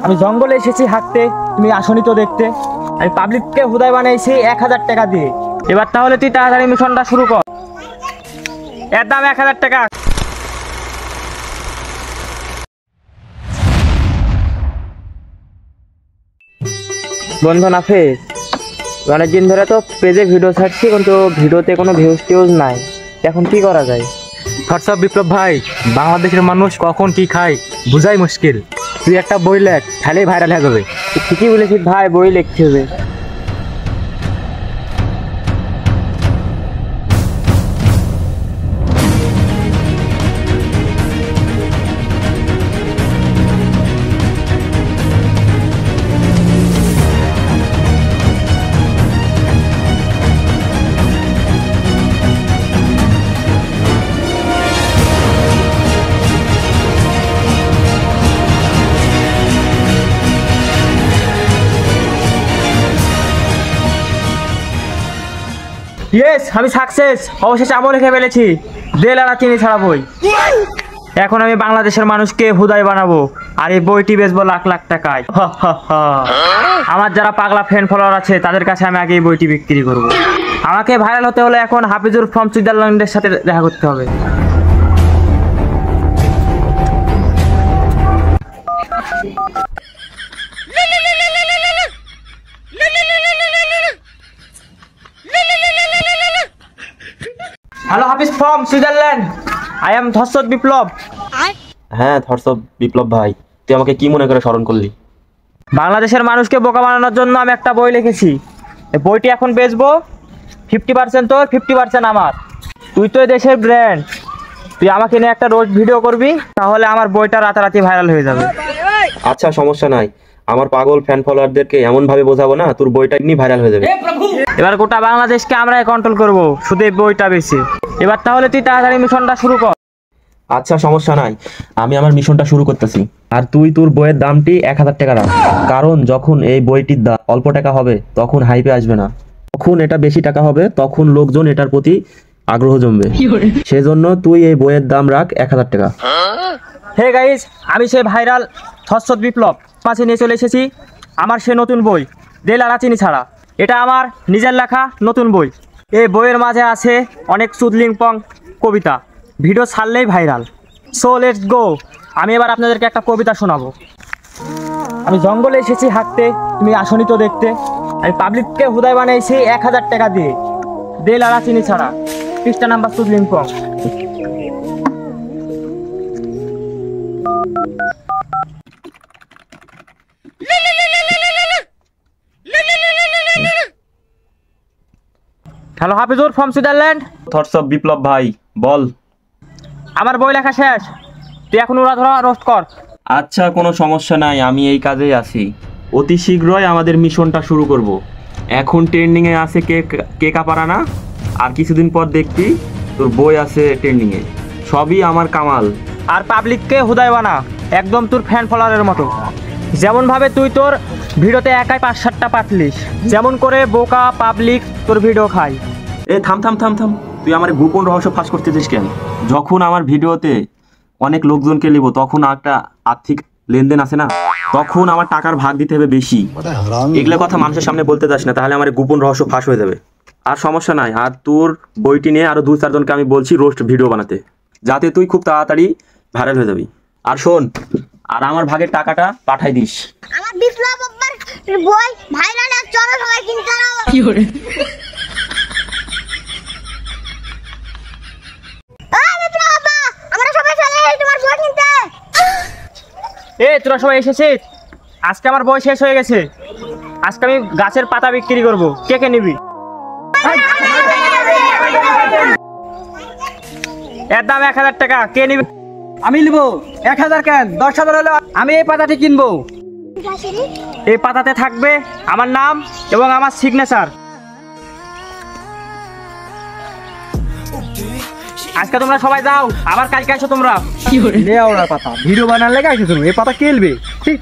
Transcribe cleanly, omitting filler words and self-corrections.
আমি জঙ্গলে এসেছি হাঁটতে, তুমি আসনি তো দেখতে। আমি পাবলিককে হুদায় বানিয়েছি 1000 টাকা দিয়ে। এবার তাহলে তুই তাড়াতাড়ি মিশনটা শুরু কর। এর দাম 1000 টাকা। বন্ধু নাফিস, অনেকদিন ধরে তো পেজে ভিডিও ছাড়ছি, কিন্তু ভিডিওতে কোনো ভিউজ টিউজ নাই। এখন কি করা যায়? হোয়াটসঅ্যাপ বিপ্লব ভাই, বাংলাদেশের মানুষ কখন কি খায় বুঝাই মুশকিল। তুই একটা বই লেখ, তাহলেই ভাইরাল হয়ে যাবে। ঠিকই বলেছিস ভাই, বই লিখতে হবে। ইয়েস, আমি সাকসেস। অবশেষে আমও লিখে ফেলেছি। দেল আর চিনি ছাড়া বই। এখন আমি বাংলাদেশের মানুষকে হুদাই বানাবো, আর এই বইটি বেচবো লাখ লাখ টাকায়। আমার যারা পাগলা ফ্রেন্ড ফলোয়ার আছে তাদের কাছে আমি আগে এই বইটি বিক্রি করব। আমাকে ভাইরাল হতে হলে এখন হাফিজুর ফ্রম সুইজারল্যান্ডের সাথে দেখা করতে হবে। Hello Hafiz from Switzerland, I am Dharshad Biplab. হ্যাঁ ধর্ষদ বিপ্লব ভাই, তুই আমাকে কি মনে করে স্মরণ করলি? বাংলাদেশের মানুষকে বোকা বানানোর জন্য আমি একটা বই লিখেছি। এই বইটি এখন বেচবো। 50% তোর, 50% আমার। তুই তো এই দেশের ব্র্যান্ড, তুই আমাকে নিয়ে একটা রোজ ভিডিও করবি, তাহলে আমার বইটা রাতারাতি ভাইরাল হয়ে যাবে। আচ্ছা সমস্যা নাই, আমার পাগল ফ্যান ফলোয়ারদেরকে এমন ভাবে বোঝাবো না তোর বইটা এমনি ভাইরাল হয়ে যাবে। এবার গোটা বাংলাদেশকে আমরাই কন্ট্রোল করব, শুধু এই বইটা বেশি। এবার তাহলে তুই তাড়াতাড়ি মিশনটা শুরু কর। আচ্ছা সমস্যা নাই, আমি আমার মিশনটা শুরু করতেছি। আর তুই তোর বইয়ের দামটি 1000 টাকা রাখ, কারণ যখন এই বইটির দাম অল্প টাকা হবে তখন হাইপে আসবে না, তখন এটা বেশি টাকা হবে, তখন লোকজন এটার প্রতি আগ্রহ জমবে। সেজন্য তুই এই বইয়ের দাম রাখ 1000 টাকা। হে গাইস, আমি সেই ভাইরাল ধর্ষদ বিপ্লব পাশে নিয়ে চলে এসেছি আমার সে নতুন বই দেল আর চিনি ছাড়া। এটা আমার নিজের লেখা নতুন বই। এই বইয়ের মাঝে আছে অনেক সুদলিংপং কবিতা, ভিডিও ছাড়লেই ভাইরাল। So let's go. আমি এবার আপনাদেরকে একটা কবিতা শোনাবো। আমি জঙ্গলে এসেছি হাঁটতে, তুমি আসনি তো দেখতে। আমি পাবলিককে হুদায় বানিয়েছি 1000 টাকা দিয়ে। দেল আর চিনি ছাড়া, পৃষ্ঠা নাম্বার সুদলিংপং। Hello Hafizur from Switzerland. Dharshad Biplab ভাই বল। আমার বই লেখা শেষ, তুই এখন উড়াধরা রোস্ট কর। আচ্ছা কোনো সমস্যা নাই, আমি এই কাজেই আছি। অতি শীঘ্রই আমাদের মিশনটা শুরু করব। এখন ট্রেন্ডিংয়ে আছে কেক আপারানা, আর কিছুদিন পর দেখবি তোর বই আছে ট্রেন্ডিংয়ে। সবই আমার কামাল। আর পাবলিককে হুদায় বানা, একদম তোর ফ্যান ফলোয়ারের মতো। যেমন ভাবে তুই তোর ভিডিওতে একাই 5-7টা পাতলিস, যেমন করে বোকা পাবলিক তোর ভিডিও খায়। এ থাম থাম থাম থাম, তুই আমার গোপন রহস্য ফাঁস করতেছিস কেন? যখন আমার ভিডিওতে অনেক লোকজনকে নিব, তখন একটা আর্থিক লেনদেন আছে না, তখন আমার টাকার ভাগ দিতে হবে বেশি। এগুলো কথা মানুষের সামনে বলতে যাস না, তাহলে আমার গোপন রহস্য ফাঁস হয়ে যাবে। আর সমস্যা নাই, আর তোর বইটি নিয়ে আরো 2-4 জনকে আমি বলছি রোস্ট ভিডিও বানাতে, যাতে তুই খুব তাড়াতাড়ি ভাইরাল হয়ে যাবি। আর শোন, আর আমার ভাগের টাকাটা পাঠাই দিস। আমার বিপ্লব আব্বার বই ভাইরাল আর চলো সবাই কিনতে নাও। কি করে বিপ্লব আব্বা, আমরা সবাই চলে যাই তোমার বই কিনতে। তোরা সবাই এসেছিস? আজকে আমার বই শেষ হয়ে গেছে। আজকে আমি গাছের পাতা বিক্রি করব, কে কে নিবি? এর দাম 1000 টাকা, কে নিবি? আমি নিব। 1000 কেন, 10,000 হলো আমি এই পাতাটি কিনবো। এই পাতাতে থাকবে আমার নাম এবং আমার সিগনেচার। আজকে তোমরা সবাই যাও, আবার কালকে আসো তোমরা। পাতা ভিডিও বানার লেগে আসো, তুমি এই পাতা খেলবে ঠিক।